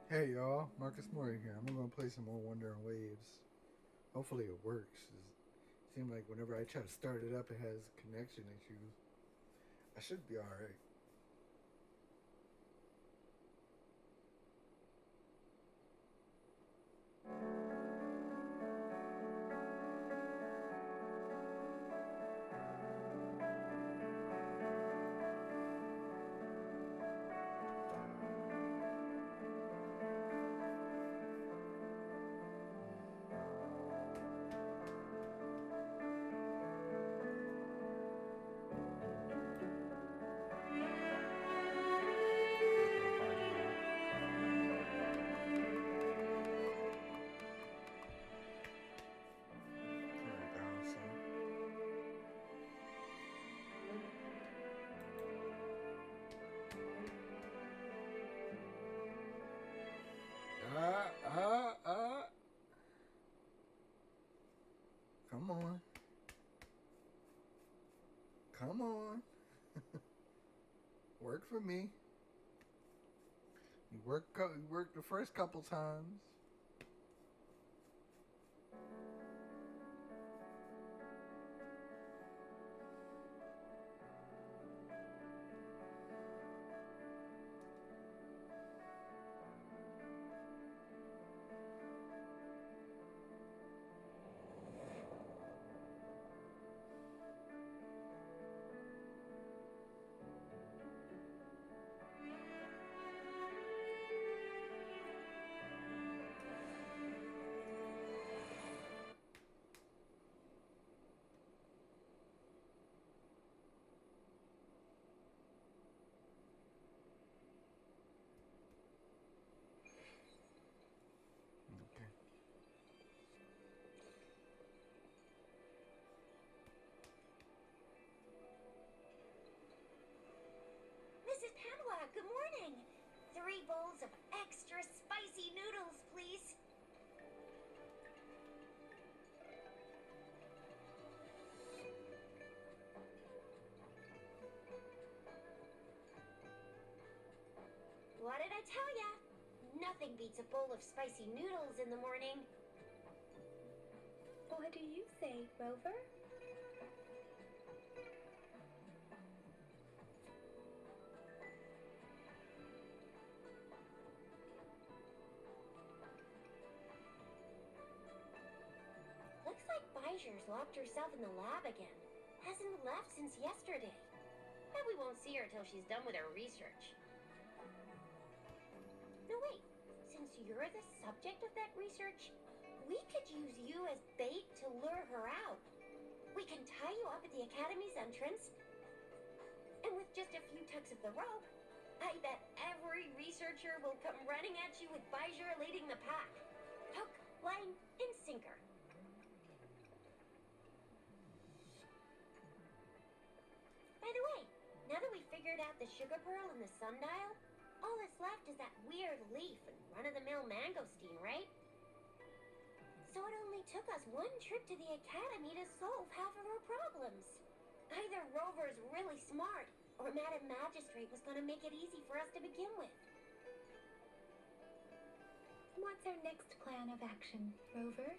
Hey y'all, Marcus Murray here. I'm gonna play some more Wonder and Waves. Hopefully it works. It seems like whenever I try to start it up, it has connection issues. I should be alright. Turn it down some. Ah, ah, ah. Come on. Come on. Work for me. You work the first couple times. Okay. Mrs. Padua, good morning. 3 bowls of extra spicy noodles, please. What did I tell ya? Nothing beats a bowl of spicy noodles in the morning. What do you say, Rover? Looks like Bijur's locked herself in the lab again. Hasn't left since yesterday. Bet we won't see her till she's done with her research. No, wait. Since you're the subject of that research, we could use you as bait to lure her out. We can tie you up at the Academy's entrance, and with just a few tugs of the rope, I bet every researcher will come running at you with Bijur leading the pack. Hook, line, and sinker. By the way, now that we figured out the sugar pearl and the sundial, all that's left is that weird leaf and run-of-the-mill mangosteen, right? So it only took us one trip to the Academy to solve half of our problems. Either Rover's really smart, or Madam Magistrate was going to make it easy for us to begin with. What's our next plan of action, Rover?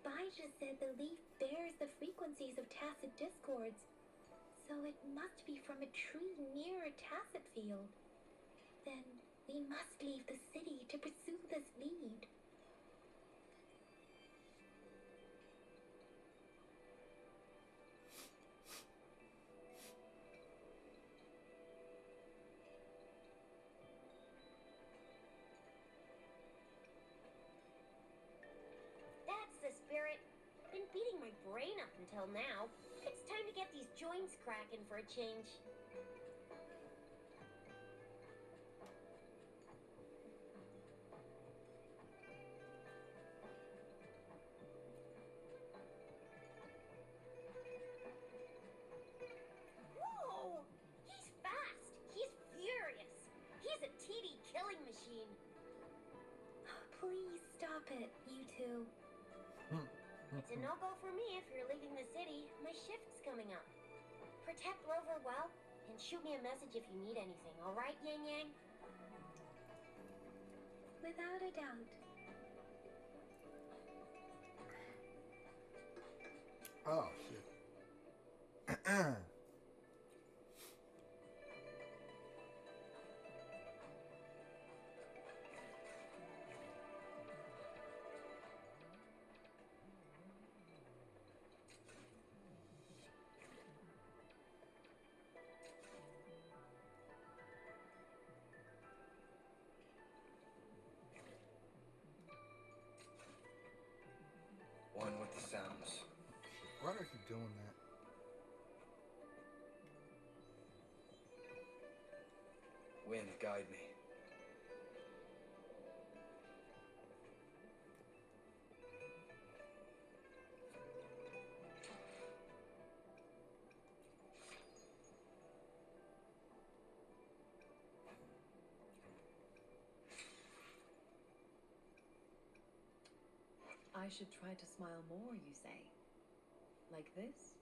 Bijah said the leaf bears the frequencies of tacit discords, so it must be from a tree near a tacit field. Then we must leave the city to pursue this lead. That's the spirit. Been beating my brain up until now. It's time to get these joints cracking for a change. Whoa! He's fast. He's furious. He's a TD killing machine. Please stop it, you two. It's a no-go for me if you're leaving the city. My shift's coming up. Protect Rover well, and shoot me a message if you need anything, alright, Yang Yang? Without a doubt. Oh, shit. One with the sounds. Why do I keep doing that? Wind, guide me. I should try to smile more, you say? Like this?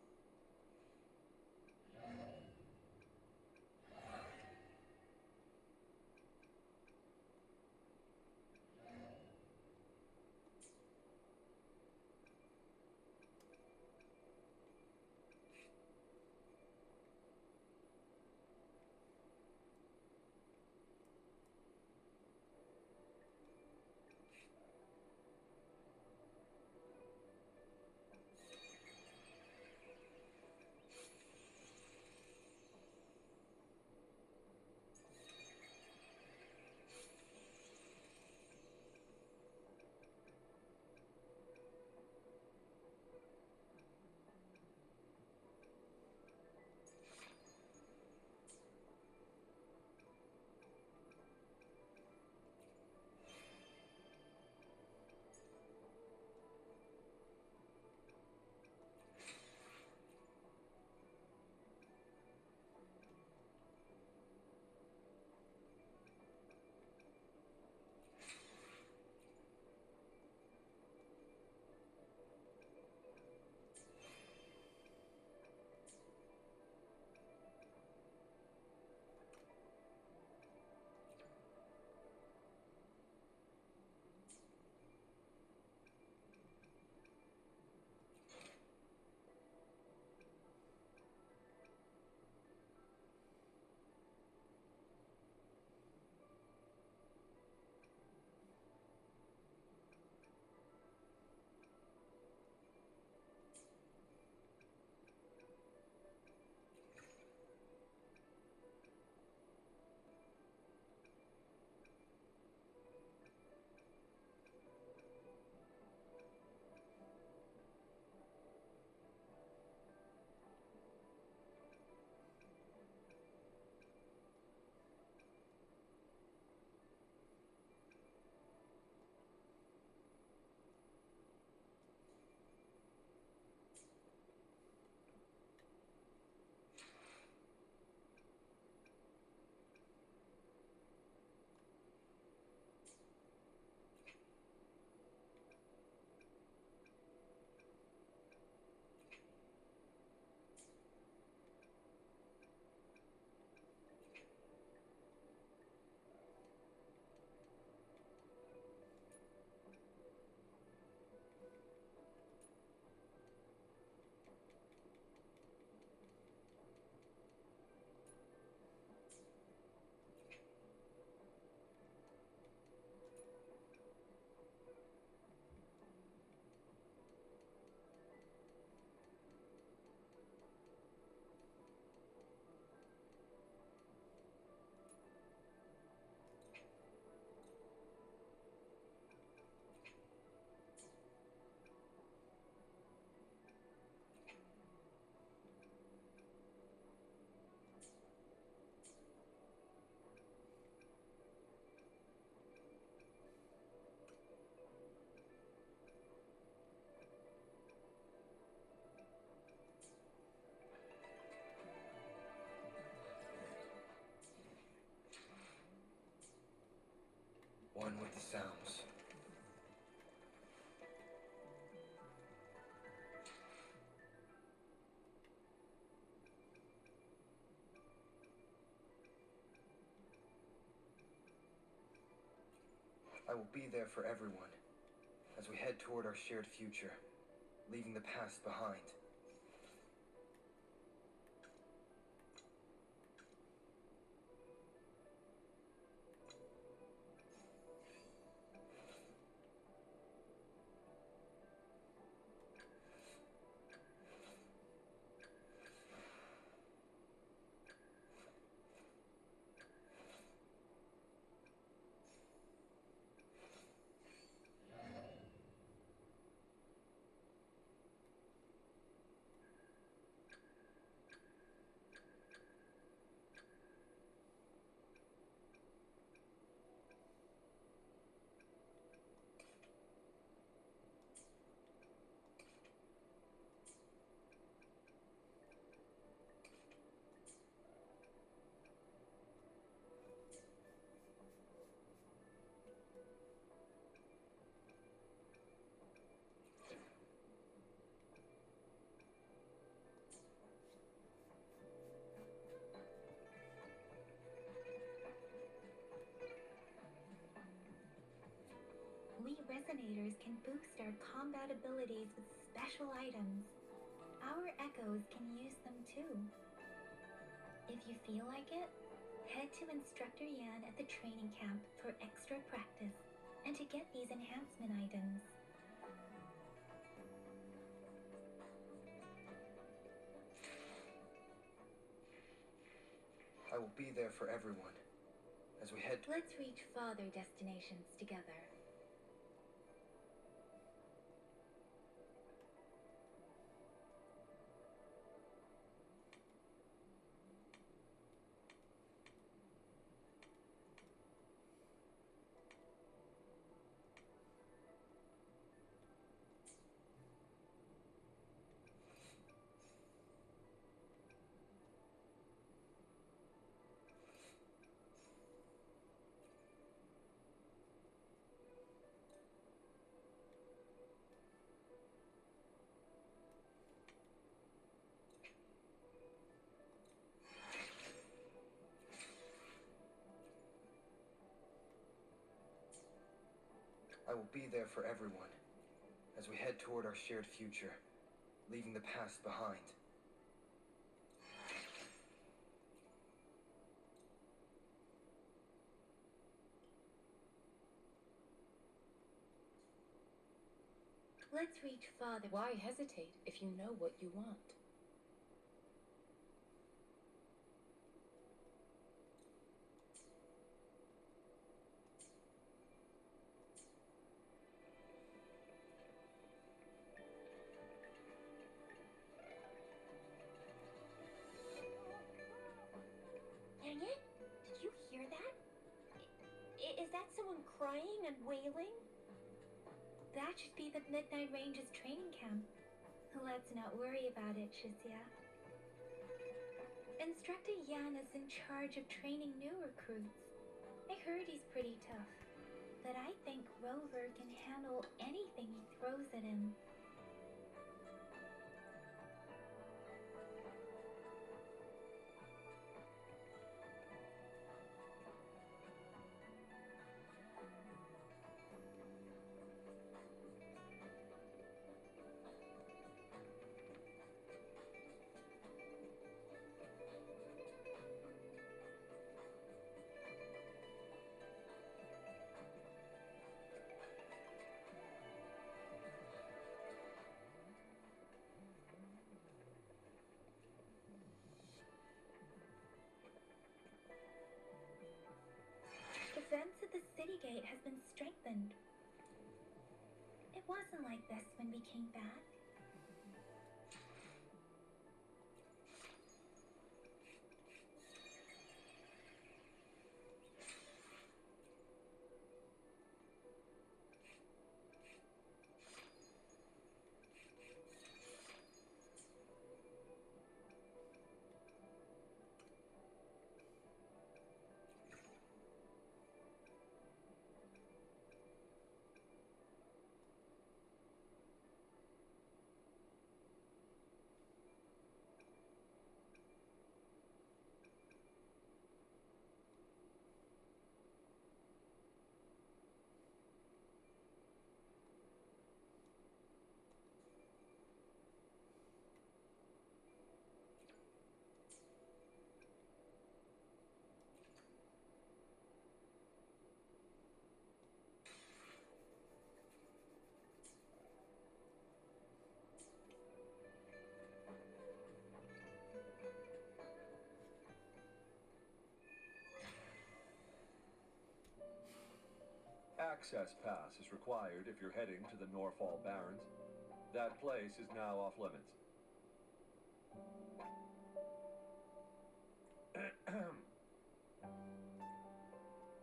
One with the sounds. I will be there for everyone as we head toward our shared future, leaving the past behind. We resonators can boost our combat abilities with special items. Our echoes can use them too. If you feel like it, head to Instructor Yan at the training camp for extra practice and to get these enhancement items. I will be there for everyone as we head. Let's reach farther destinations together. I will be there for everyone as we head toward our shared future, leaving the past behind. Let's reach farther. Why hesitate if you know what you want? Dang it! Did you hear that? Is that someone crying and wailing? That should be the Midnight Ranges training camp. Let's not worry about it, Shizia. Instructor Yan is in charge of training new recruits. I heard he's pretty tough, but I think Rover can handle anything he throws at him. Defense at the city gate has been strengthened. It wasn't like this when we came back. access pass is required if you're heading to the Norfall Barrens. That place is now off limits.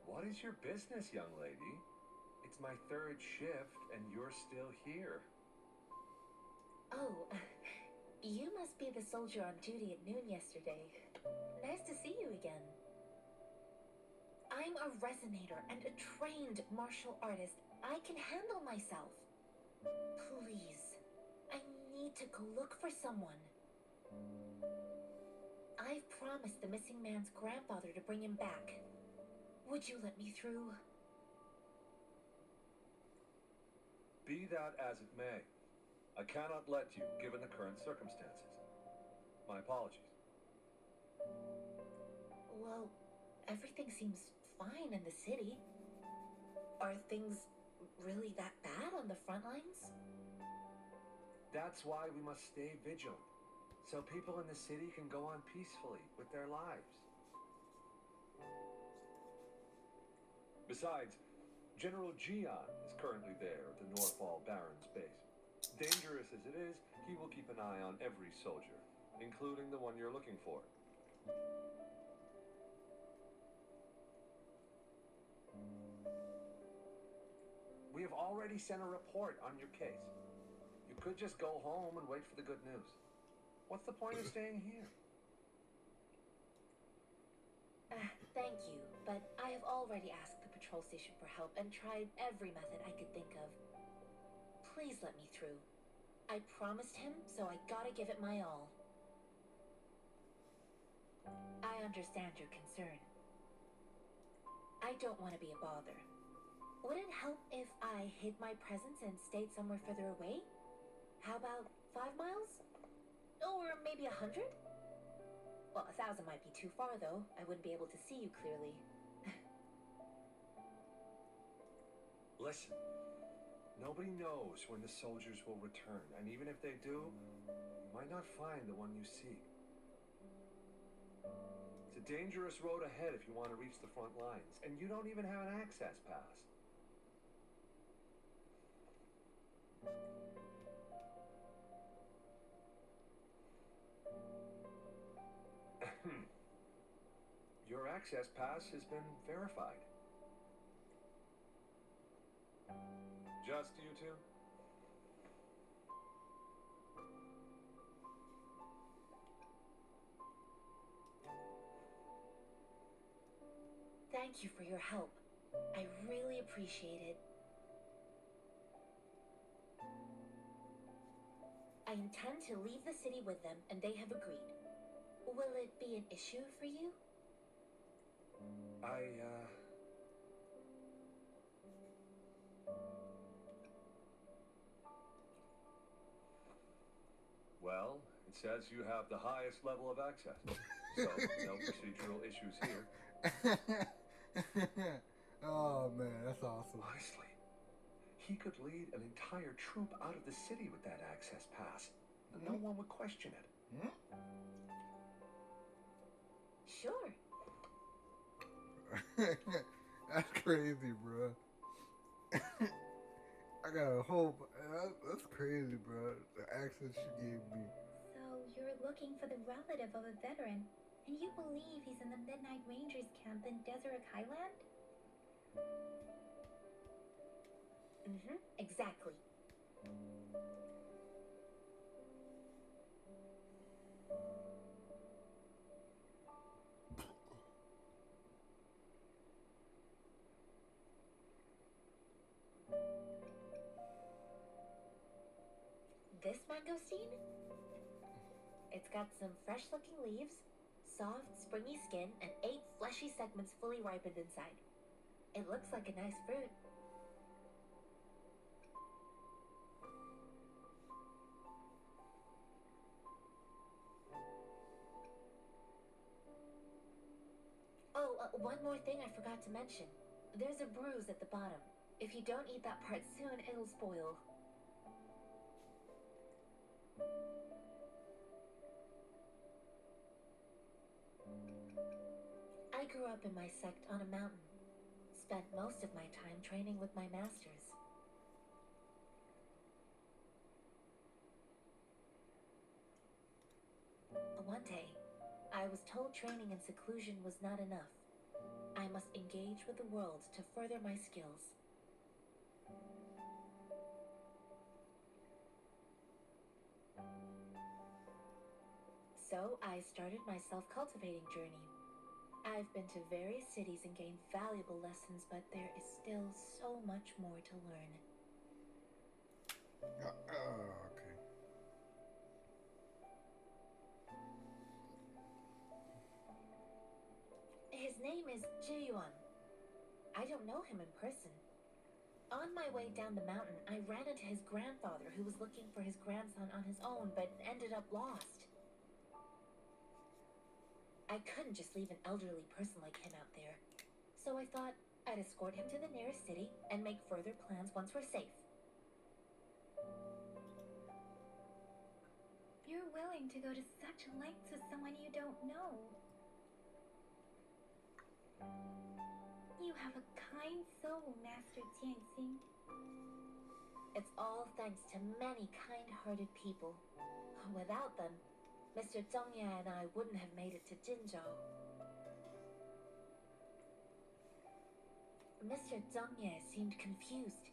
What is your business, young lady? It's my third shift, and you're still here. Oh, you must be the soldier on duty at noon yesterday. Nice to see you again. I'm a resonator and a trained martial artist. I can handle myself. Please, I need to go look for someone. I've promised the missing man's grandfather to bring him back. Would you let me through? Be that as it may, I cannot let you, given the current circumstances. My apologies. Well, everything seems fine in the city. Are things really that bad on the front lines? That's why we must stay vigilant, so people in the city can go on peacefully with their lives. Besides, General Gian is currently there at the Norfall Barrens base. Dangerous as it is, he will keep an eye on every soldier, including the one you're looking for. We have already sent a report on your case. You could just go home and wait for the good news. What's the point of staying here? Thank you, but I have already asked the patrol station for help and tried every method I could think of. Please let me through. I promised him, so I gotta give it my all. I understand your concern. I don't want to be a bother. Would it help if I hid my presence and stayed somewhere further away? How about 5 miles? Or maybe 100? Well, 1,000 might be too far, though. I wouldn't be able to see you clearly. Listen, nobody knows when the soldiers will return, and even if they do, you might not find the one you seek. It's a dangerous road ahead if you want to reach the front lines, and you don't even have an access pass. Your access pass has been verified. Just you two? Thank you for your help. I really appreciate it. I intend to leave the city with them, and they have agreed. Will it be an issue for you? Well, it says you have the highest level of access, so no procedural issues here. Oh man, that's awesome. Honestly, he could lead an entire troop out of the city with that access pass. And no one would question it. Sure. That's crazy, bro. I got a whole. That's crazy, bro. The access she gave me. So you're looking for the relative of a veteran, and you believe he's in the Midnight Rangers camp in Deseret Highland? Exactly. This mangosteen? It's got some fresh-looking leaves, soft, springy skin, and 8 fleshy segments fully ripened inside. It looks like a nice fruit. Oh, one more thing I forgot to mention. There's a bruise at the bottom. If you don't eat that part soon, it'll spoil. I grew up in my sect on a mountain, spent most of my time training with my masters. One day, I was told training in seclusion was not enough. I must engage with the world to further my skills. So I started my self-cultivating journey. I've been to various cities and gained valuable lessons, but there is still so much more to learn. Okay. His name is Ji-yuan. I don't know him in person. On my way down the mountain, I ran into his grandfather who was looking for his grandson on his own, but ended up lost. I couldn't just leave an elderly person like him out there. So I thought I'd escort him to the nearest city and make further plans once we're safe. You're willing to go to such lengths with someone you don't know. You have a kind soul, Master Tianxing. It's all thanks to many kind-hearted people. Without them, Mr. Zhongye and I wouldn't have made it to Jinzhou. Mr. Zhongye seemed confused.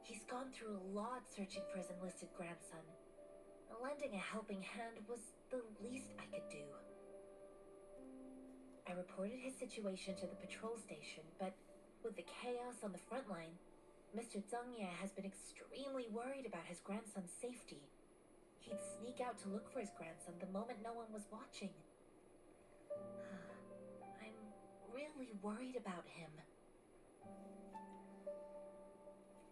He's gone through a lot searching for his enlisted grandson. Lending a helping hand was the least I could do. I reported his situation to the patrol station, but with the chaos on the front line, Mr. Zhongye has been extremely worried about his grandson's safety. He'd sneak out to look for his grandson the moment no one was watching. I'm really worried about him.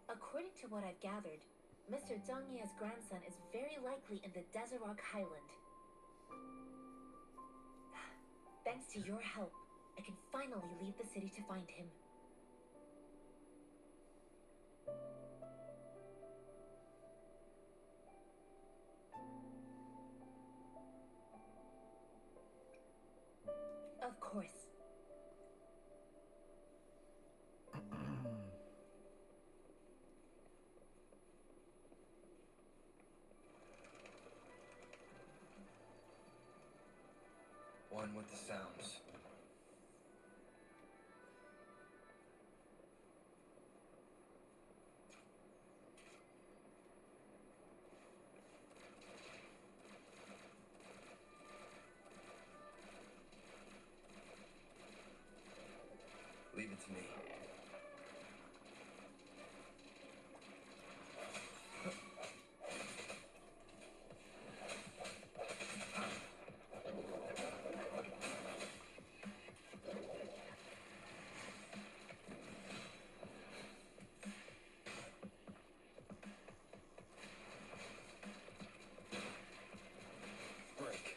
According to what I've gathered, Mr. Zhongye's grandson is very likely in the Desert Rock Highland. Thanks to your help, I can finally leave the city to find him. Of course. One with the sounds. Leave it to me. Break.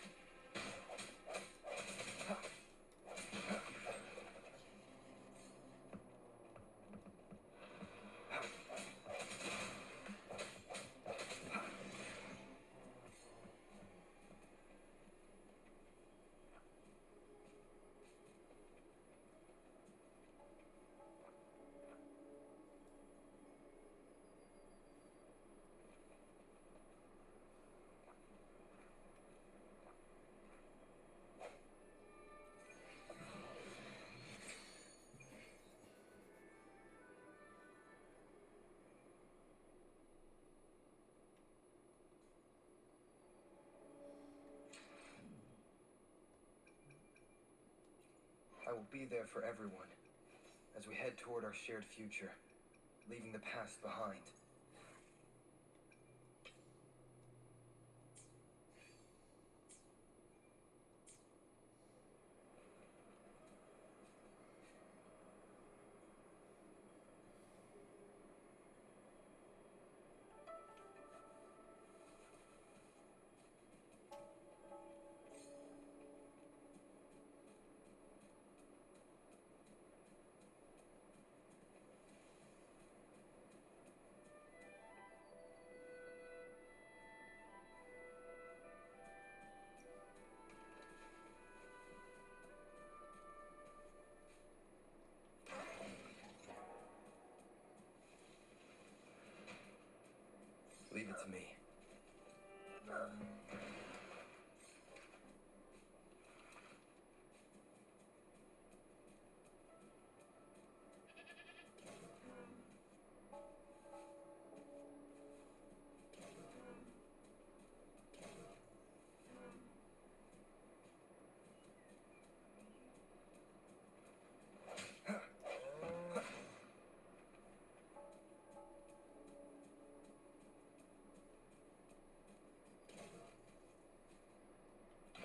I will be there for everyone as we head toward our shared future, leaving the past behind.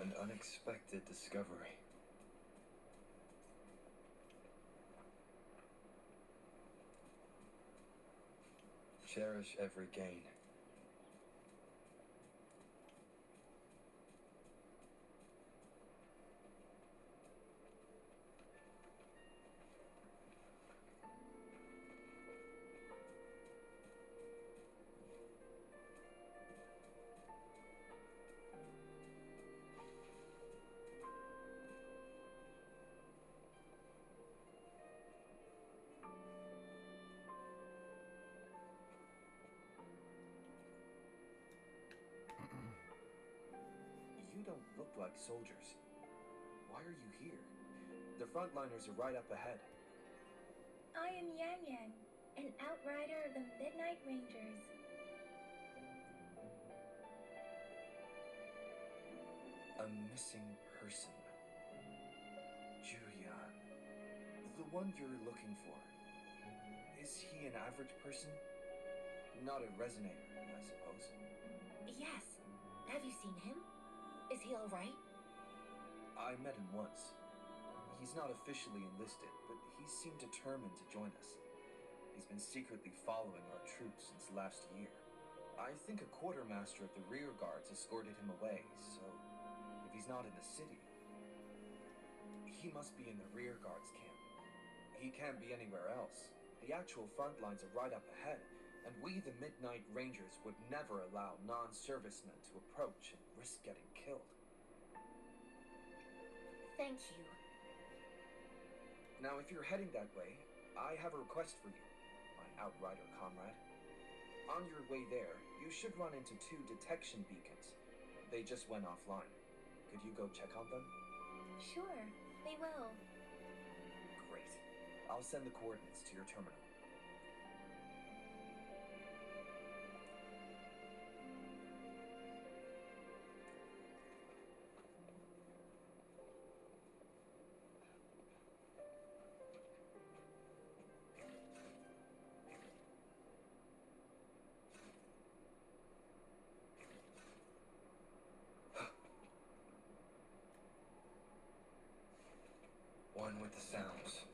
An unexpected discovery. Cherish every gain. You don't look like soldiers. Why are you here? The frontliners are right up ahead. I am Yang Yang, an outrider of the Midnight Rangers. A missing person. Julian. The one you're looking for. Is he an average person? Not a resonator, I suppose. Yes. Have you seen him? Is he all right? I met him once. He's not officially enlisted, but he seemed determined to join us. He's been secretly following our troops since last year. I think a quartermaster of the rear guards escorted him away, so if he's not in the city, he must be in the rear guards camp. He can't be anywhere else. The actual front lines are right up ahead, and we, the Midnight Rangers, would never allow non-servicemen to approach and risk getting killed. Thank you. Now, if you're heading that way, I have a request for you, my outrider comrade. On your way there, you should run into 2 detection beacons. They just went offline. Could you go check on them? Sure, we will. Great. I'll send the coordinates to your terminal. One with the sounds.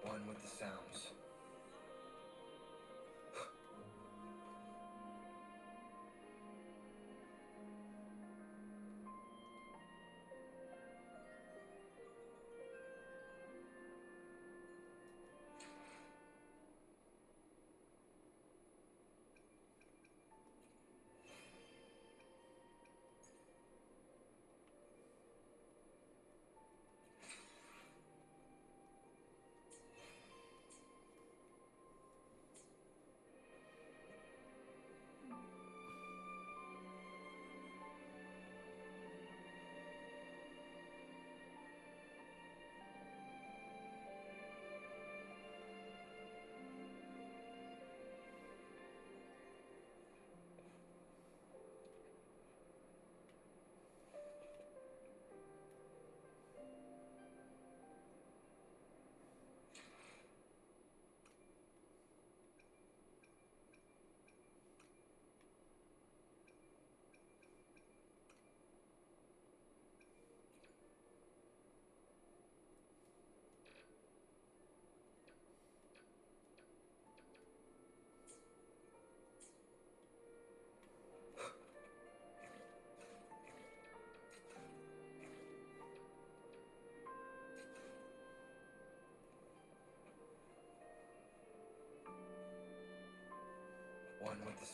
One with the sounds.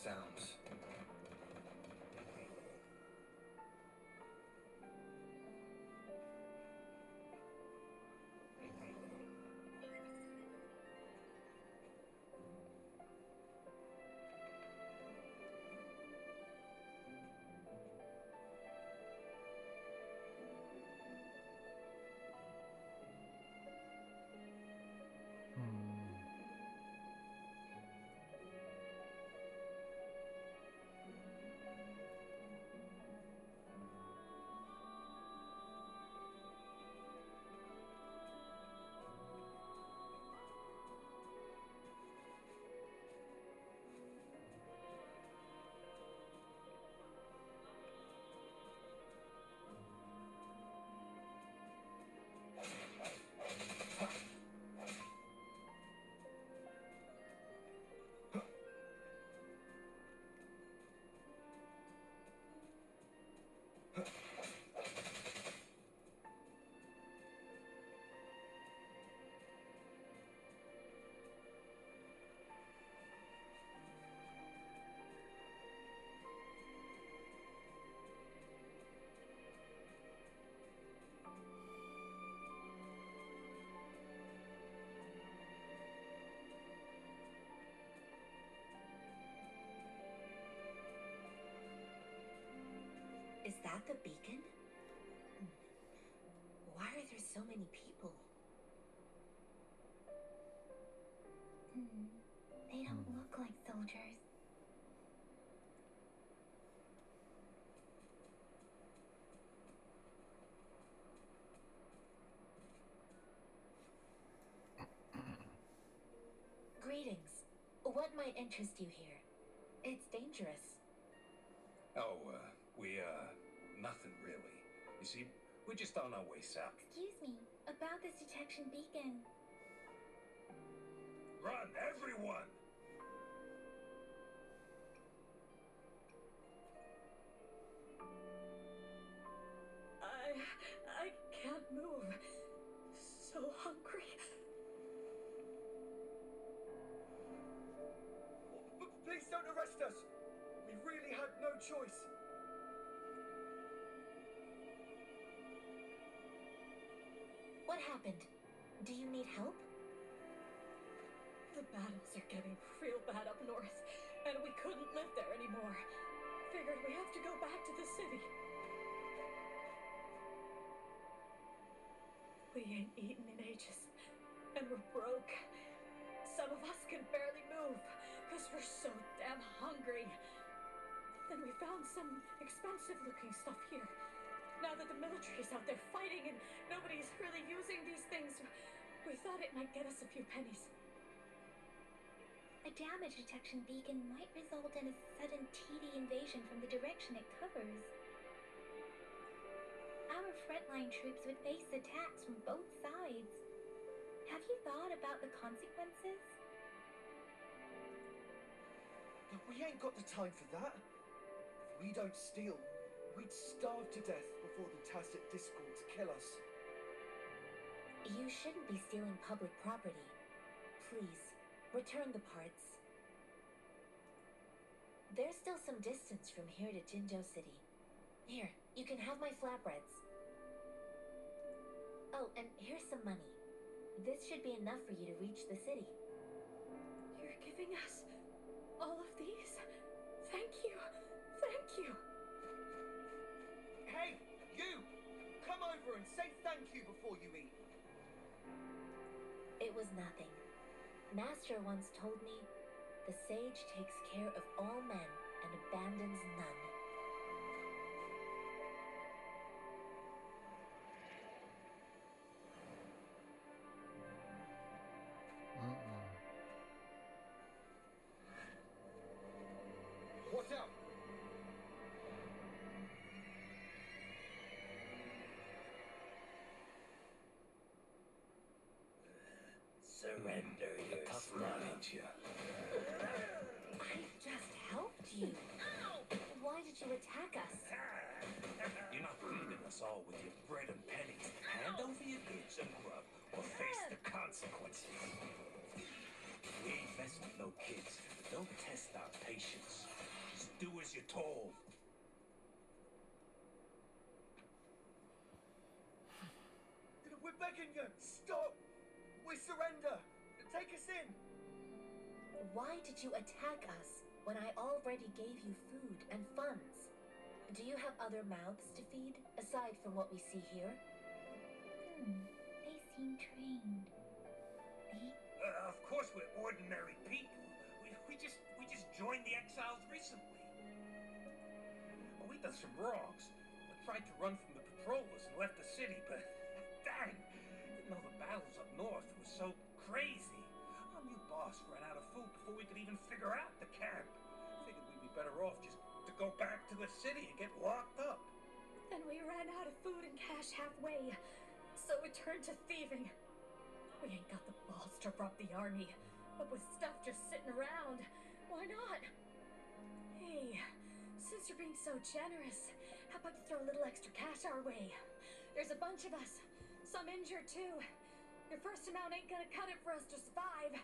sounds. Is that the beacon? Why are there so many people? They don't look like soldiers. Greetings. What might interest you here? It's dangerous. Oh, nothing really. You see, we're just on our way south. Excuse me, about this detection beacon. Run, everyone! I can't move. So hungry. Please don't arrest us! We really had no choice. What happened? Do you need help? The battles are getting real bad up north, and we couldn't live there anymore. Figured we have to go back to the city. We ain't eaten in ages, and we're broke. Some of us can barely move, because we're so damn hungry. Then we found some expensive-looking stuff here. Now that the military's out there fighting and nobody's really using these things, we thought it might get us a few pennies. A damage detection beacon might result in a sudden TD invasion from the direction it covers. Our frontline troops would face attacks from both sides. Have you thought about the consequences? But we ain't got the time for that. If we don't steal, we'd starve to death before the Tacit Discords kill us. You shouldn't be stealing public property. Please, return the parts. There's still some distance from here to Jinzhou City. Here, you can have my flatbreads. Oh, and here's some money. This should be enough for you to reach the city. You're giving us all of these? Thank you. Thank you. Hey, you! Come over and say thank you before you eat. It was nothing. Master once told me, the sage takes care of all men and abandons none. Watch out! Surrender your stuff, ain't you? I just helped you. Why did you attack us? You're not feeding us all with your bread and pennies. Hand over your goods and grub, or face the consequences. We ain't messing with no kids. Don't test our patience. We're begging you! Stop! We surrender! Take us in! Why did you attack us when I already gave you food and funds? Do you have other mouths to feed, aside from what we see here? They seem trained. Of course we're ordinary people. We just joined the exiles recently. Well, we done some wrongs. We tried to run from the patrollers and left the city, but dang, didn't know the battles up north was so crazy. Our new boss ran out of food before we could even figure out the camp. Figured we'd be better off just to go back to the city and get locked up. Then we ran out of food and cash halfway, so we turned to thieving. We ain't got the balls to rob the army, but with stuff just sitting around, why not? Hey, since you're being so generous, how about you throw a little extra cash our way? There's a bunch of us, some injured too. Your first amount ain't gonna cut it for us to survive.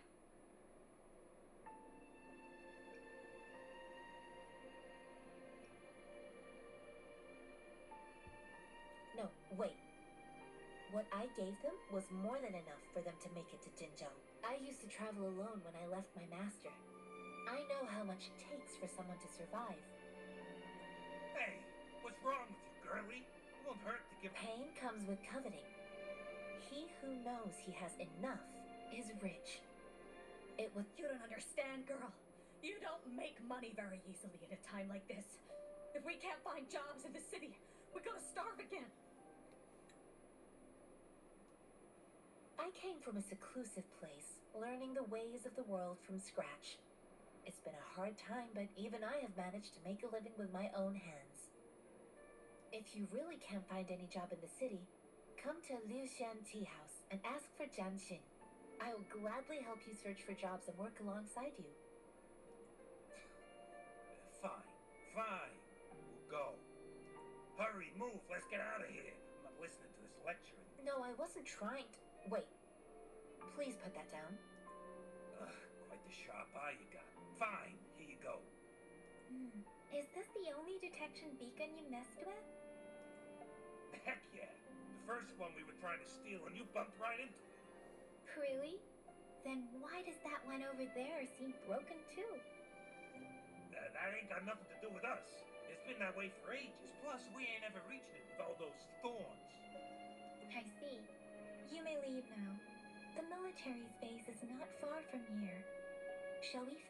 No, wait. What I gave them was more than enough for them to make it to Jinzhou. I used to travel alone when I left my master. I know how much it takes for someone to survive. Hey, what's wrong with you, girlie? It won't hurt to give... Pain comes with coveting. He who knows he has enough is rich. It would... You don't understand, girl. You don't make money very easily at a time like this. If we can't find jobs in the city, we're gonna starve again. I came from a seclusive place, learning the ways of the world from scratch. It's been a hard time, but even I have managed to make a living with my own hands. If you really can't find any job in the city, come to Liu Xian Tea House and ask for Jian Xin. I will gladly help you search for jobs and work alongside you. Fine. We'll go. Hurry, move, let's get out of here. I'm not listening to this lecture anymore. No, I wasn't trying to... Wait. Please put that down. Quite the sharp eye you got. Fine, here you go. Is this the only detection beacon you messed with? Heck yeah. The first one we were trying to steal and you bumped right into it. Really? Then why does that one over there seem broken too? That ain't got nothing to do with us. It's been that way for ages. Plus, we ain't ever reaching it with all those thorns. I see. You may leave now. The military base is not far from here. Shall we...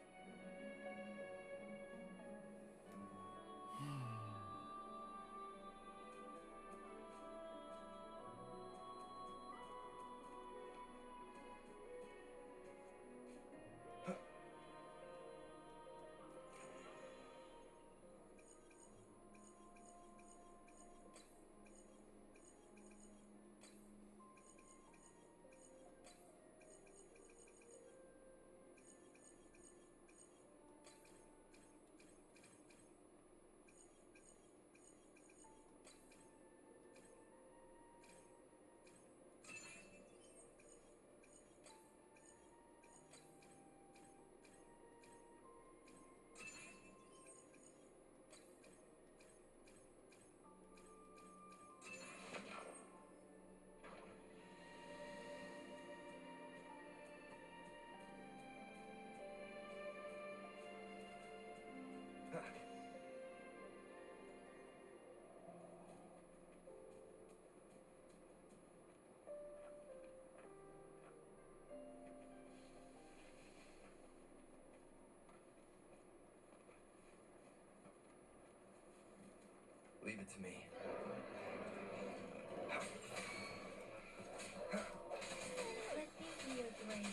Leave it to me. Let me be your blade.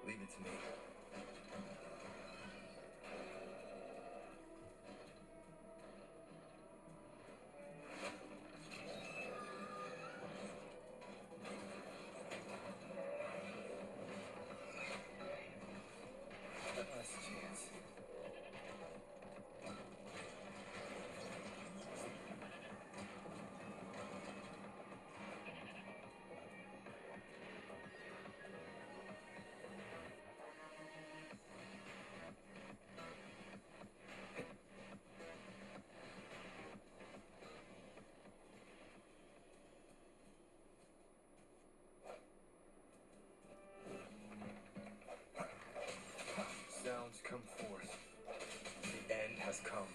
Leave it to me. Last chance. Sounds come forth. The end has come.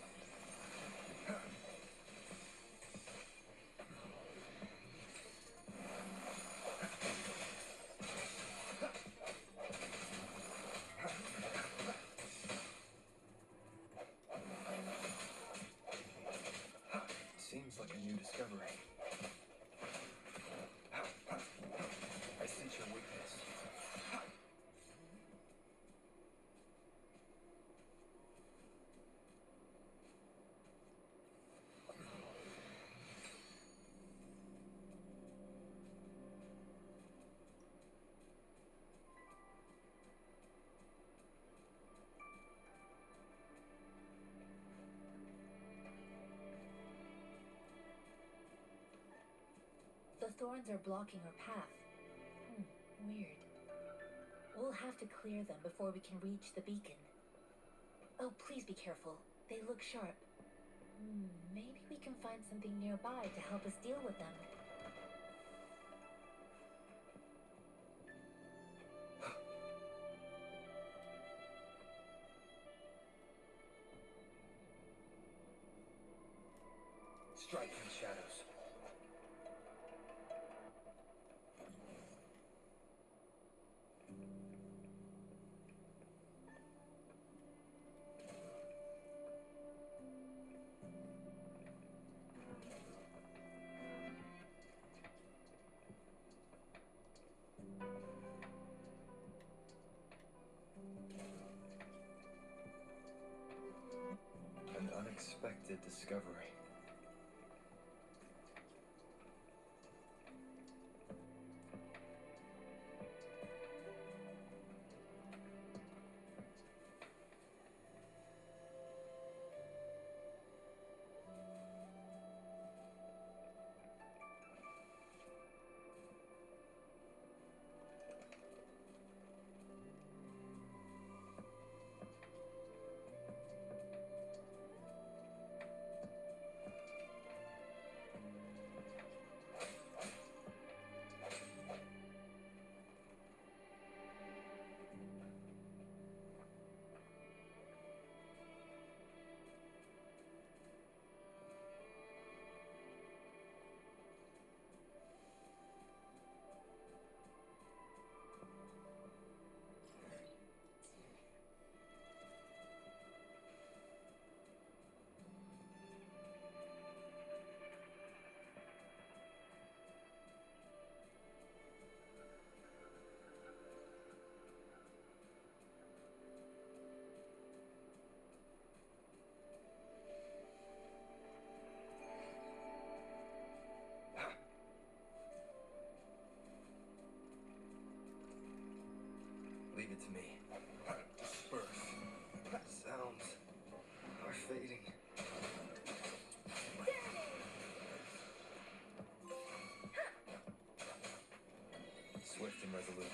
Seems like a new discovery. I sense your weakness. The thorns are blocking our path. Weird. We'll have to clear them before we can reach the beacon. Oh, please be careful. They look sharp. Maybe we can find something nearby to help us deal with them. Strike in the shadows. An unexpected discovery. Leave it to me. Disperse. Sounds are fading. Swift and resolute.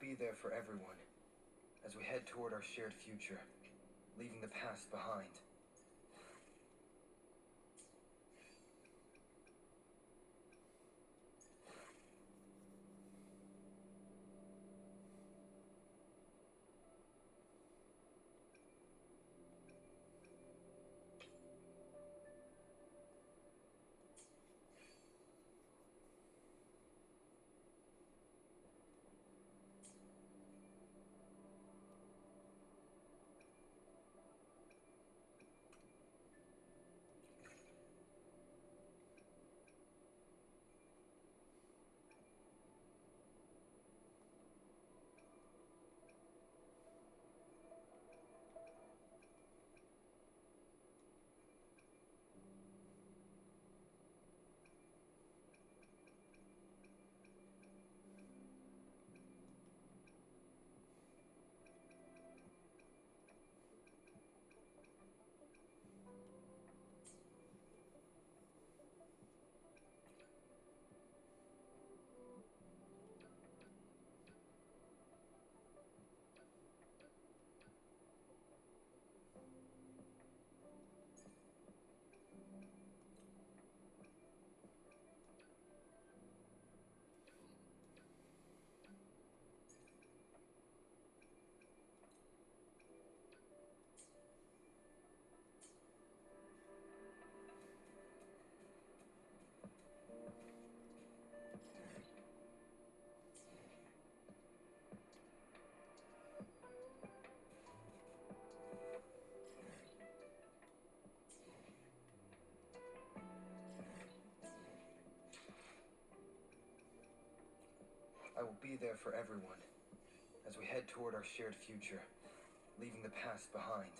be there for everyone as we head toward our shared future, leaving the past behind. I will be there for everyone as we head toward our shared future, leaving the past behind.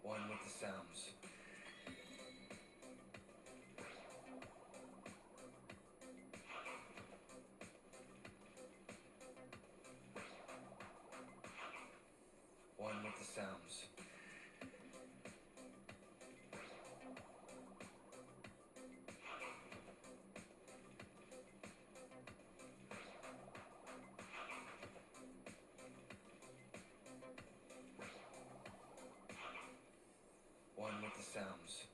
One with the sounds. One with the sounds. One with the sounds.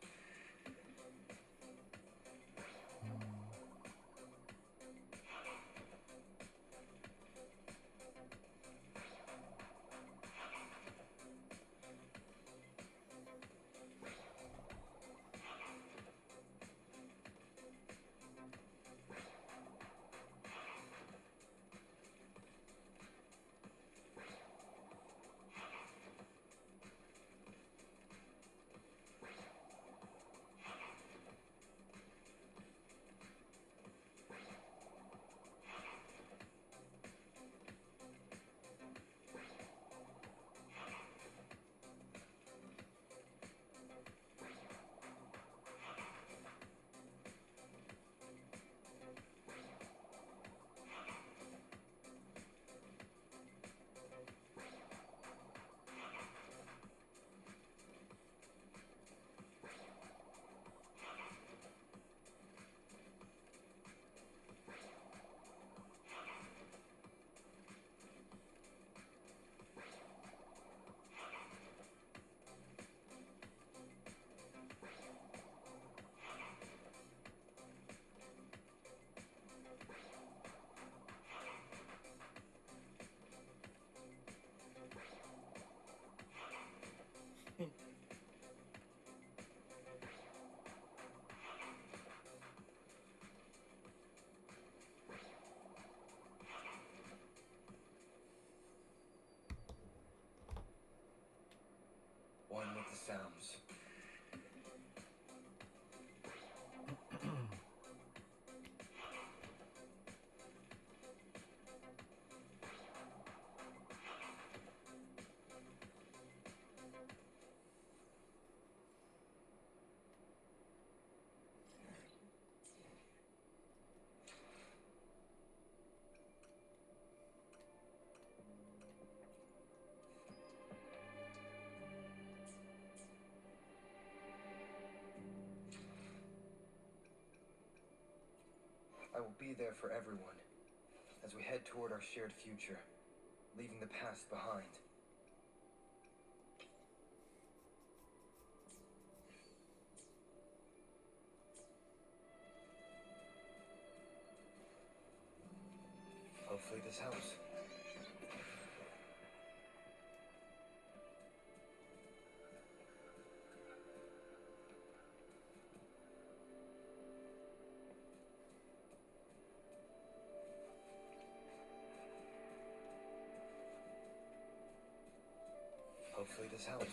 sounds. I will be there for everyone as we head toward our shared future, leaving the past behind. Hopefully this helps. Hopefully this helps.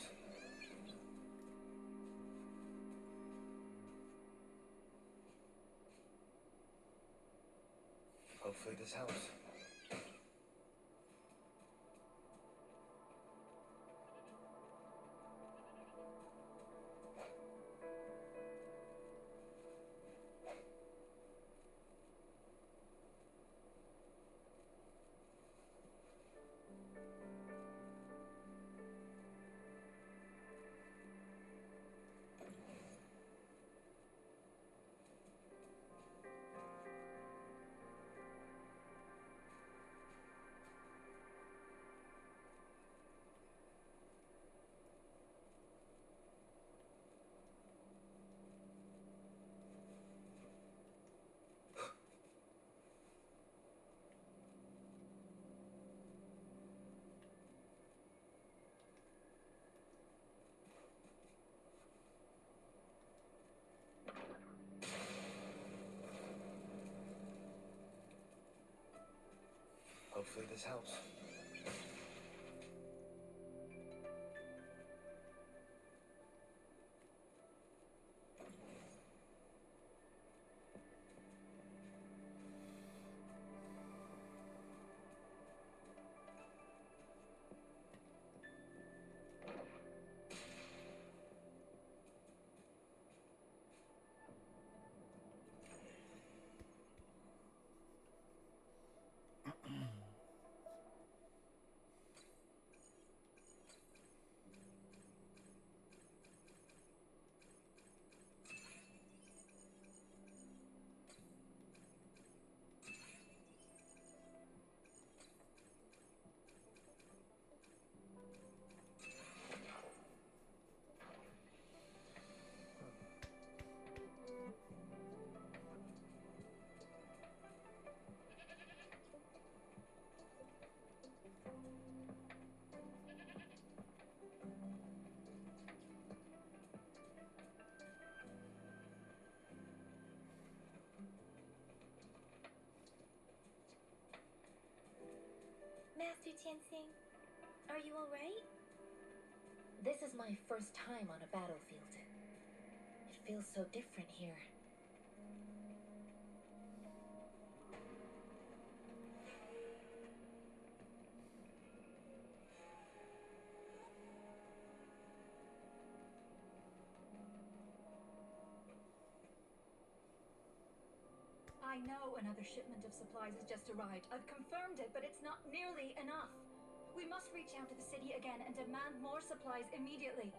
Hopefully this helps. Hopefully this helps. Master Tianxing, are you alright? This is my first time on a battlefield. It feels so different here. I know another shipment of supplies has just arrived. I've confirmed it, but it's not nearly enough. We must reach out to the city again and demand more supplies immediately.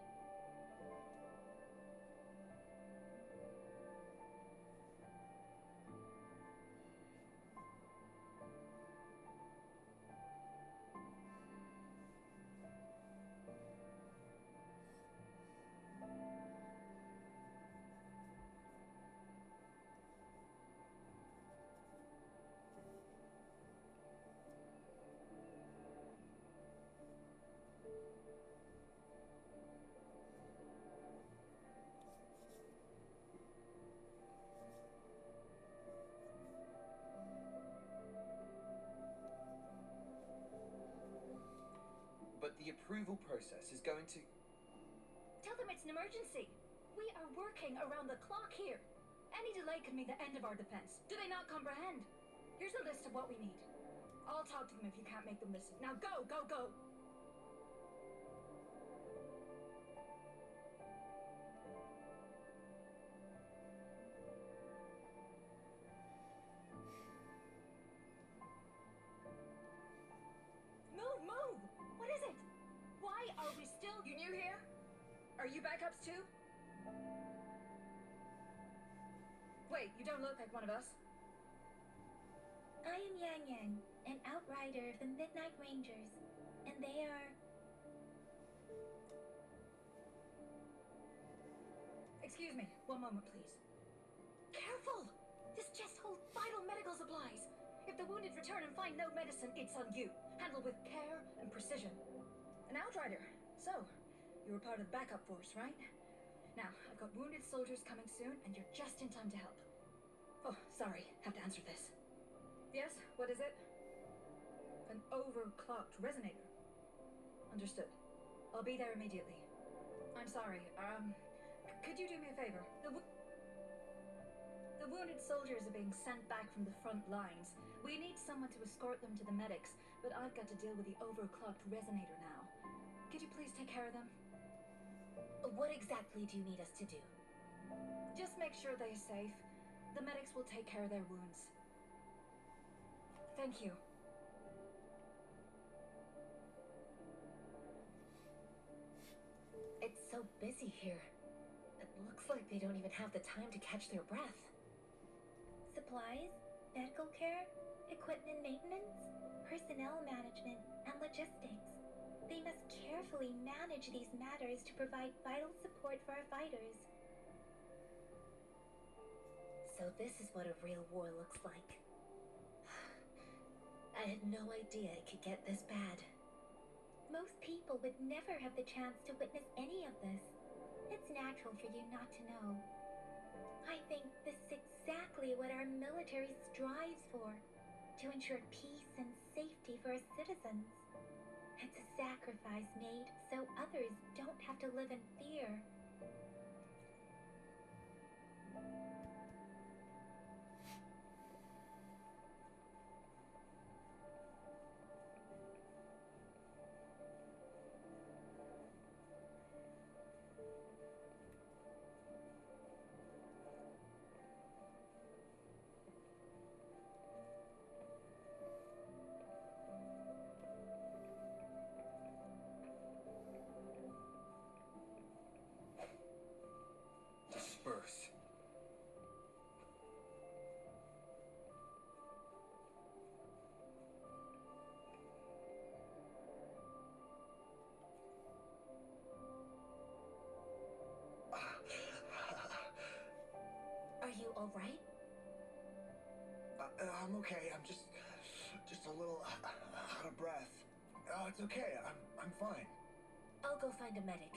But the approval process is going to... Tell them an emergency. We are working around the clock here. Any delay could mean the end of our defense. Do they not comprehend? Here's a list of what we need. I'll talk to them if you can't make them listen. Now go, go, go! Move, move! What is it? Why are we still... You new here? Are you backups too? Wait, you don't look like one of us. I am Yang Yang, an outrider of the Midnight Rangers, and they are... Excuse me, one moment please. Careful! This chest holds vital medical supplies. If the wounded return and find no medicine, it's on you. Handle with care and precision. An outrider. So, you were part of the backup force, right? Now, I've got wounded soldiers coming soon, and you're just in time to help. Oh, sorry, have to answer this. Yes, what is it? An overclocked resonator. Understood. I'll be there immediately. I'm sorry, could you do me a favor? The wounded soldiers are being sent back from the front lines. We need someone to escort them to the medics, but I've got to deal with the overclocked resonator now. Could you please take care of them? What exactly do you need us to do? Just make sure they're safe. The medics will take care of their wounds. Thank you. It's so busy here. It looks like they don't even have the time to catch their breath. Supplies, medical care, equipment maintenance, personnel management, and logistics. They must carefully manage these matters to provide vital support for our fighters. So this is what a real war looks like. I had no idea it could get this bad. Most people would never have the chance to witness any of this. It's natural for you not to know. I think this is exactly what our military strives for, to ensure peace and safety for our citizens. It's a sacrifice made so others don't have to live in fear. Disperse. Are you all right? I'm okay. I'm just a little out of breath. Oh, it's okay. I'm fine. I'll go find a medic.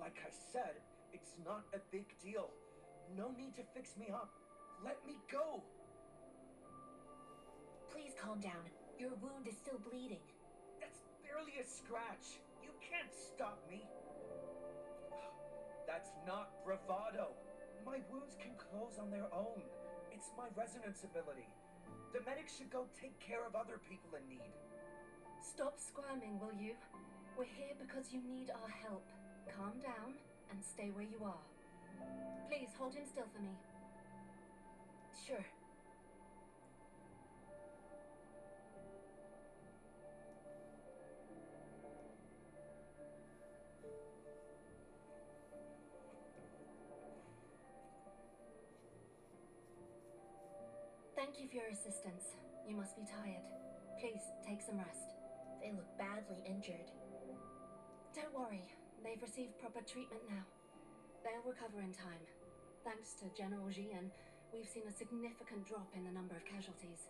Like I said, it's not a big deal. No need to fix me up. Let me go. Please calm down. Your wound is still bleeding. That's barely a scratch. You can't stop me. That's not bravado. My wounds can close on their own. It's my resonance ability. The medics should go take care of other people in need. Stop squirming, will you? We're here because you need our help. Calm down and stay where you are. Please hold him still for me. Sure. Thank you for your assistance. You must be tired. Please, take some rest. They look badly injured. Don't worry, they've received proper treatment now. They'll recover in time. Thanks to General Jian, we've seen a significant drop in the number of casualties.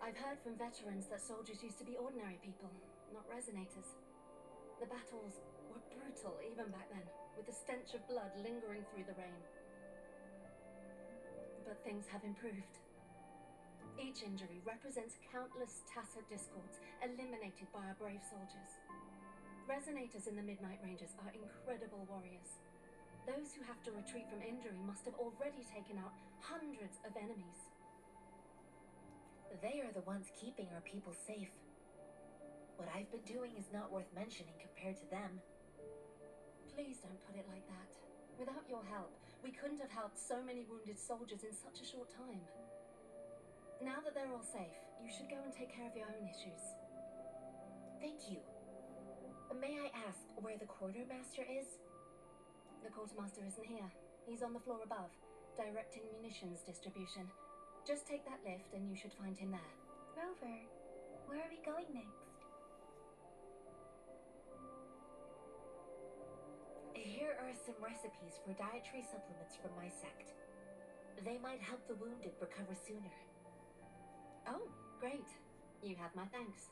I've heard from veterans that soldiers used to be ordinary people, not resonators. The battles were brutal even back then, with the stench of blood lingering through the rain. But things have improved. Each injury represents countless tacit discords eliminated by our brave soldiers. Resonators in the Midnight Rangers are incredible warriors. Those who have to retreat from injury must have already taken out hundreds of enemies. They are the ones keeping our people safe. What I've been doing is not worth mentioning compared to them. Please don't put it like that. Without your help, we couldn't have helped so many wounded soldiers in such a short time. Now that they're all safe, you should go and take care of your own issues. Thank you. May I ask where the quartermaster is? The quartermaster isn't here. He's on the floor above, directing munitions distribution. Just take that lift and you should find him there. Rover, where are we going next? Here are some recipes for dietary supplements from my sect. They might help the wounded recover sooner. Oh, great. You have my thanks.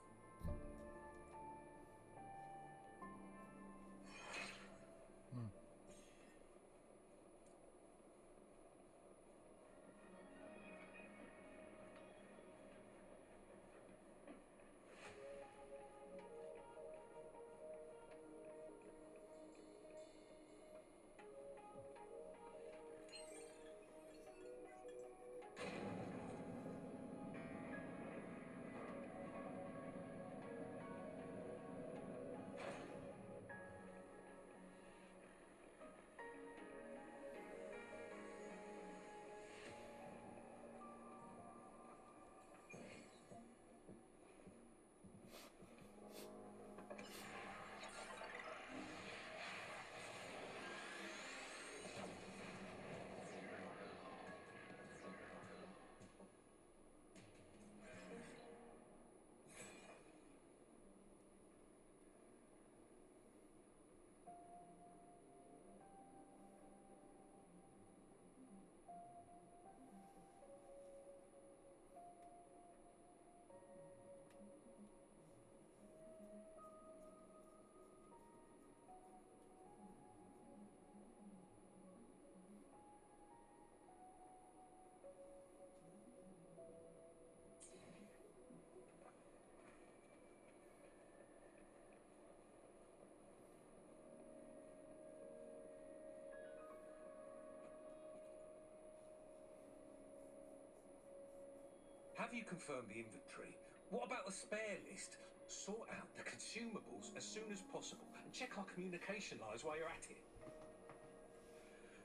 Have you confirmed the inventory? What about the spare list? Sort out the consumables as soon as possible and check our communication lines while you're at it.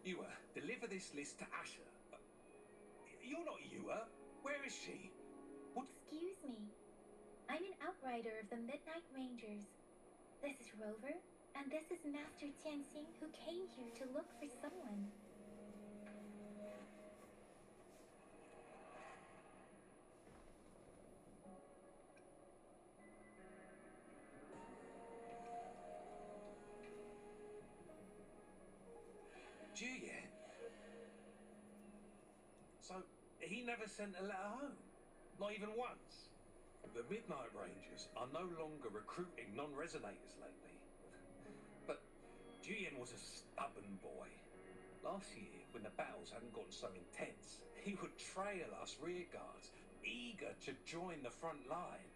Yua, deliver this list to Asher. You're not Yua. Where is she? What? Excuse me. I'm an outrider of the Midnight Rangers. This is Rover, and this is Master Tianxing, who came here to look for someone. Juliet? So, he never sent a letter home? Not even once? The Midnight Rangers are no longer recruiting non-resonators lately. But Julian was a stubborn boy. Last year, when the battles hadn't gotten so intense, he would trail us rearguards, eager to join the front line.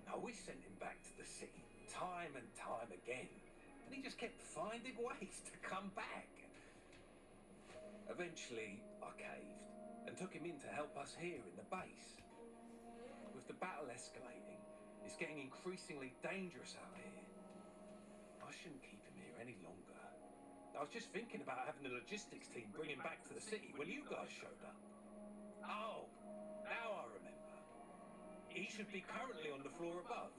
Now, we sent him back to the city time and time again, and he just kept finding ways to come back. Eventually, I caved and took him in to help us here in the base. With the battle escalating, it's getting increasingly dangerous out here. I shouldn't keep him here any longer. I was just thinking about having the logistics team bring him back to the city when you guys showed up. Oh, now I remember. He should be currently on the floor above.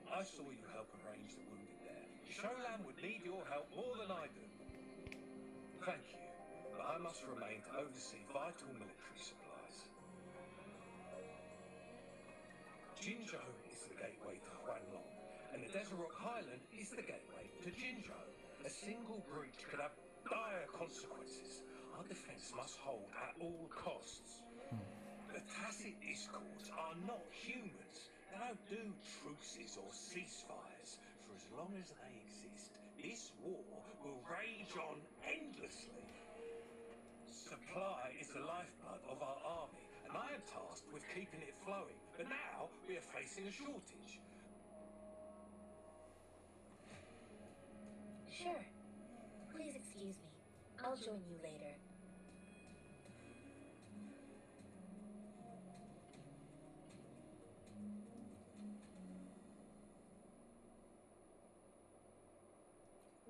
I saw you help arrange the wounded there. Sholan would need your help more than I do. Thank you, but I must remain to oversee vital military supplies. Jinzhou is the gateway to Huanlong, and the Desert Rock Highland is the gateway to Jinzhou. A single breach could have dire consequences. Our defense must hold at all costs. The Tacit Discords are not humans. They don't do truces or ceasefires. For as long as they exist, this war will rage on endlessly. Supply is the lifeblood of our army, and I am tasked with keeping it flowing. But now we are facing a shortage. Sure. Please excuse me. I'll join you later.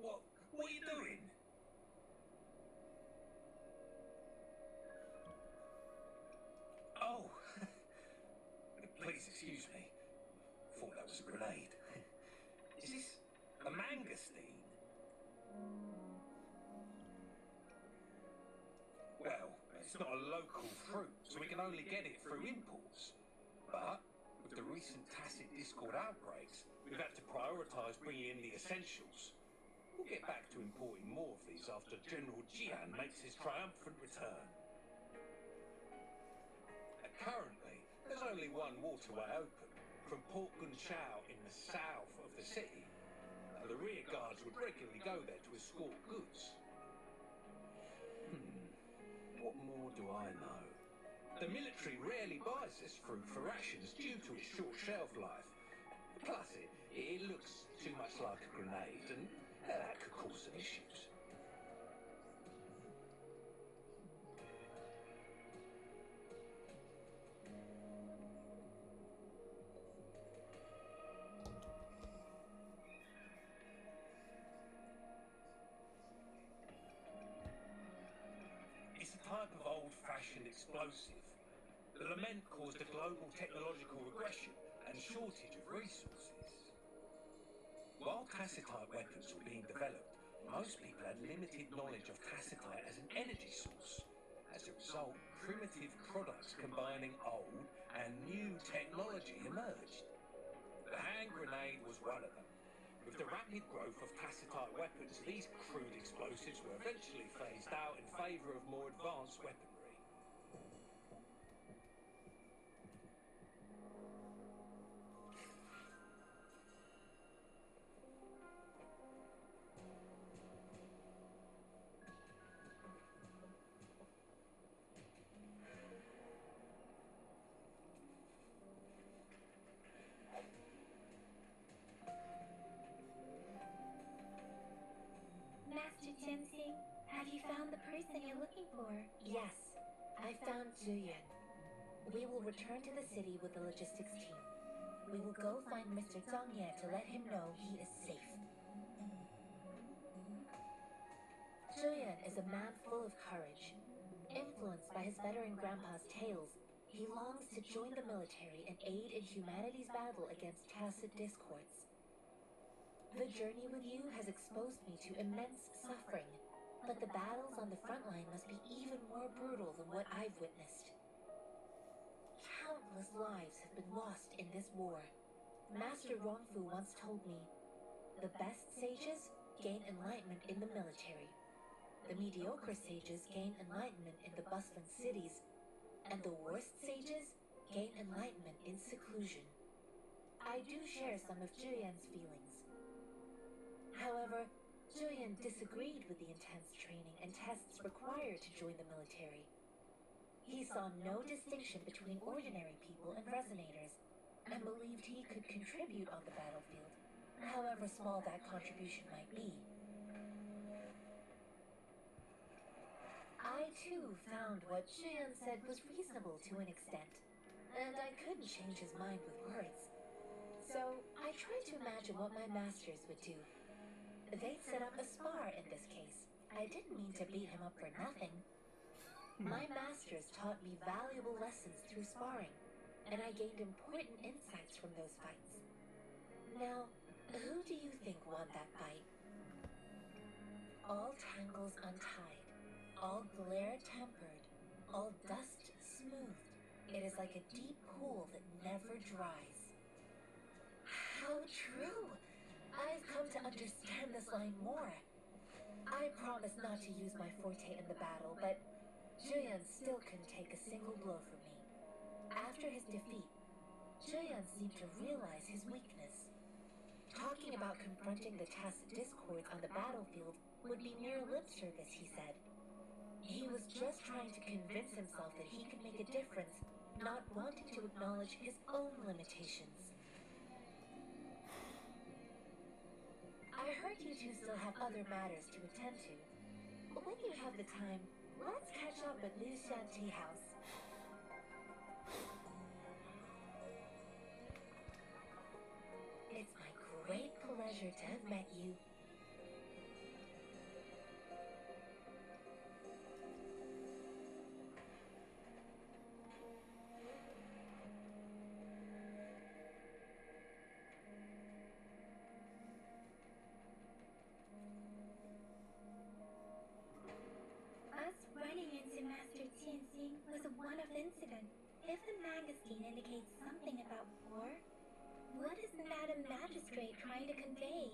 What are you doing? Oh, please excuse me. Thought that was a grenade. Is this a mangosteen? Well, it's not a local fruit, so we can only get it through imports. But with the recent Tacit Discord outbreaks, we've had to prioritise bringing in the essentials. We'll get back to importing more of these after General Jian makes his triumphant return. Currently, there's only one waterway open, from Port Gunchao in the south of the city. The rear guards would regularly go there to escort goods. What more do I know? The military rarely buys this fruit for rations due to its short shelf life. Plus, it looks too much like a grenade, and that could cause some issues. It's a type of old-fashioned explosive. The lament caused a global technological regression and shortage of resources. While tacitite weapons were being developed, most people had limited knowledge of tacitite as an energy source. As a result, primitive products combining old and new technology emerged. The hand grenade was one of them. With the rapid growth of tacitite weapons, these crude explosives were eventually phased out in favour of more advanced weaponry. Master Tenzing, have you found the person you're looking for? Yes, I found Zhuyan. We will return to the city with the logistics team. We will go find Mr. Zhang Ye to let him know he is safe. Zhuyan is a man full of courage. Influenced by his veteran grandpa's tales, he longs to join the military and aid in humanity's battle against tacit discords. The journey with you has exposed me to immense suffering, but the battles on the front line must be even more brutal than what I've witnessed. Countless lives have been lost in this war. Master Rongfu once told me, the best sages gain enlightenment in the military. The mediocre sages gain enlightenment in the bustling cities, and the worst sages gain enlightenment in seclusion. I do share some of Zhuyan's feelings. However, Zhuyan disagreed with the intense training and tests required to join the military. He saw no distinction between ordinary people and resonators, and believed he could contribute on the battlefield, however small that contribution might be. I too found what Zhuyan said was reasonable to an extent, and I couldn't change his mind with words. So I tried to imagine what my masters would do. They'd set up a spar in this case. I didn't mean to beat him up for nothing. My masters taught me valuable lessons through sparring, and I gained important insights from those fights. Now, who do you think won that fight? All tangles untied, all glare tempered, all dust smoothed. It is like a deep pool that never dries. so true. I've come to understand this line more. I promise not to use my forte in the battle, but Julian still couldn't take a single blow from me. After his defeat, Julian seemed to realize his weakness. Talking about confronting the tacit discords on the battlefield would be mere lip service, he said. He was just trying to convince himself that he could make a difference, not wanting to acknowledge his own limitations. I heard you two still have other matters to attend to. When you have the time, let's catch up at Lucian Tea House. It's my great pleasure to have met you. Us running into Master Tianxing was a one-off incident. If the magazine indicates something about war, what is Madam Magistrate trying to convey?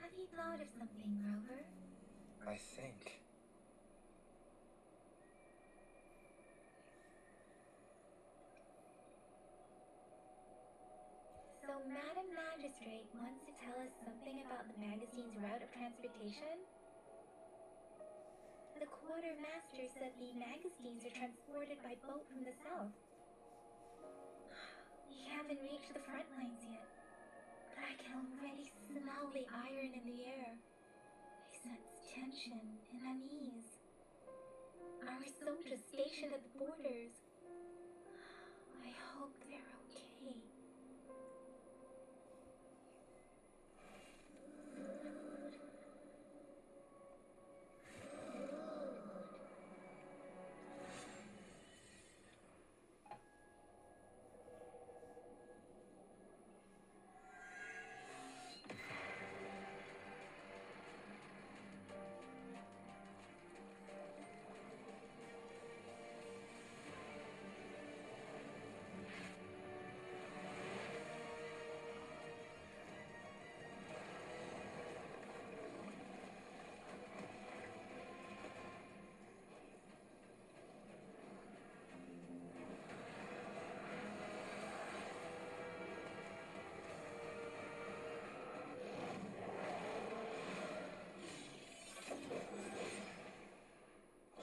Have you thought of something, Grover? I think. So Madam Magistrate wants to tell us something about the magazine's route of transportation? The quartermaster said the magazines are transported by boat from the south. We haven't reached the front lines yet, but I can already smell the iron in the air. I sense tension and unease. Our soldiers stationed at the borders. I hope they're okay.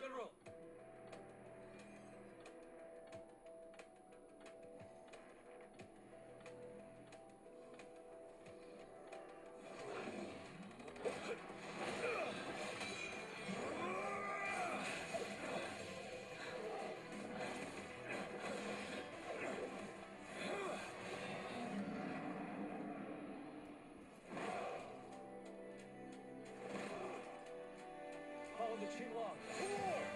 General! Follow the Qinglong. Forward!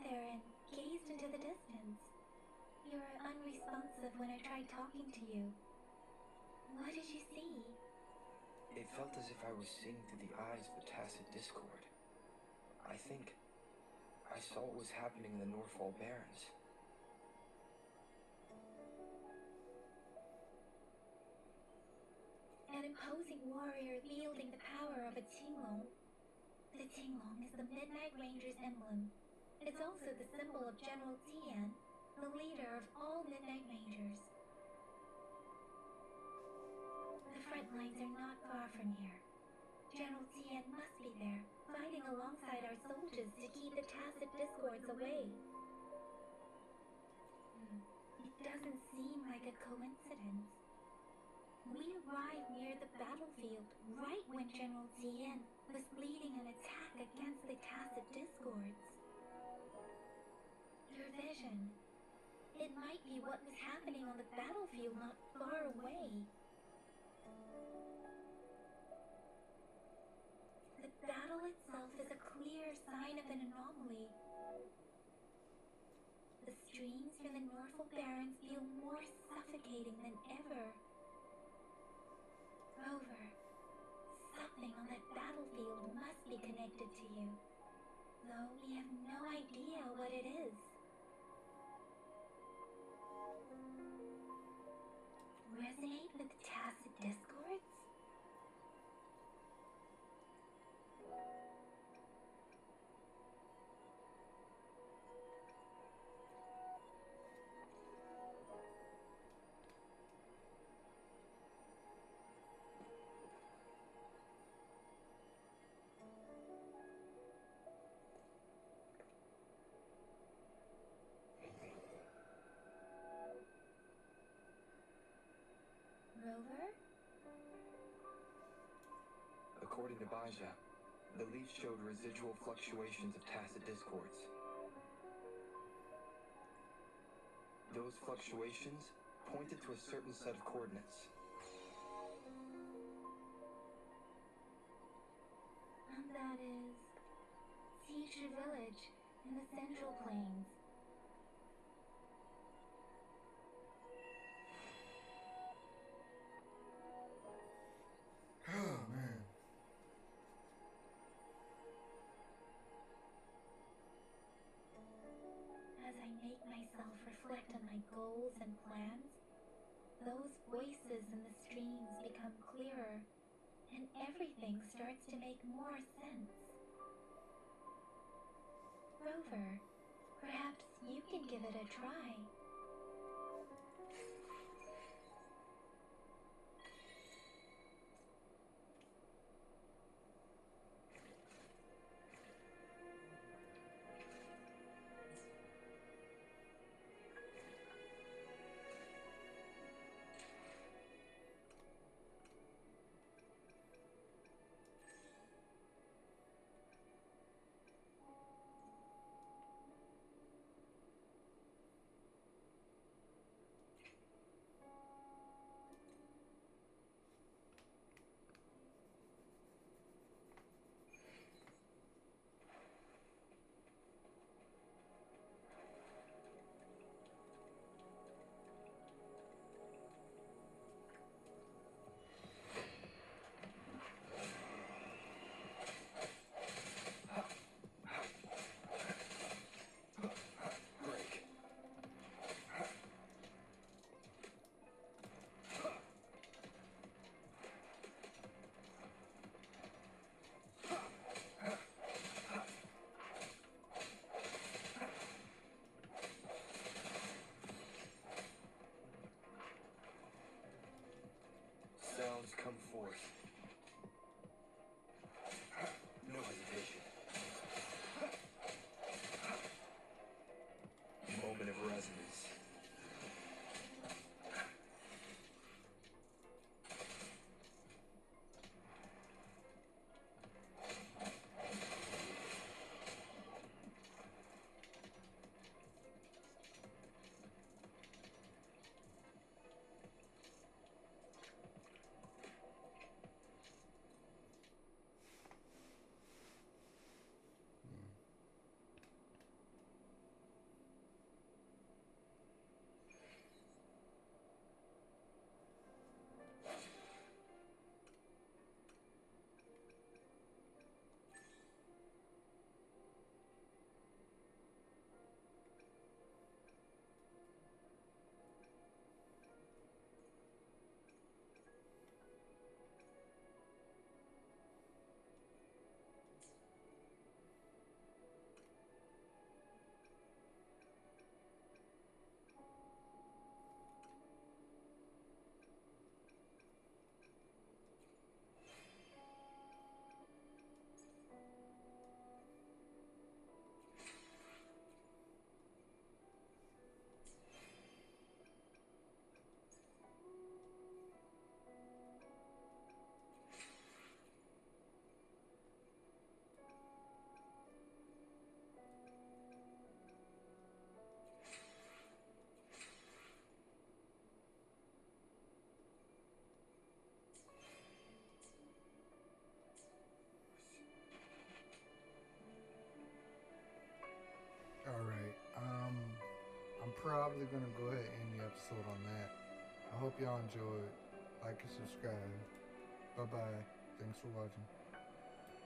there and gazed into the distance. You were unresponsive when I tried talking to you. What did you see? It felt as if I was seeing through the eyes of a tacit discord. I think I saw what was happening in the Norfall Barrens. An imposing warrior wielding the power of a Tinglong. The Tinglong is the Midnight Ranger's emblem. It's also the symbol of General Tian, the leader of all Midnight Rangers. The front lines are not far from here. General Tian must be there, fighting alongside our soldiers to keep the tacit discords away. It doesn't seem like a coincidence. We arrived near the battlefield right when General Tian was leading an attack against the tacit discords. Your vision. It might be what was happening on the battlefield not far away. The battle itself is a clear sign of an anomaly. The streams from the Norfall Barrens feel more suffocating than ever. Rover, something on that battlefield must be connected to you, though we have no idea what it is. Resonate with tacit discords? Rover? According to Baja, the leaf showed residual fluctuations of tacit discords. Those fluctuations pointed to a certain set of coordinates. And that is Teacher Village in the Central Plains. Oh, man. As I make myself reflect on my goals and plans, those voices in the streams become clearer, and everything starts to make more sense. Rover, perhaps you can give it a try. Sounds come forth. No hesitation. Moment of resonance. probably going to go ahead and end the episode on that. I hope y'all enjoyed. Like and subscribe. Bye-bye. Thanks for watching.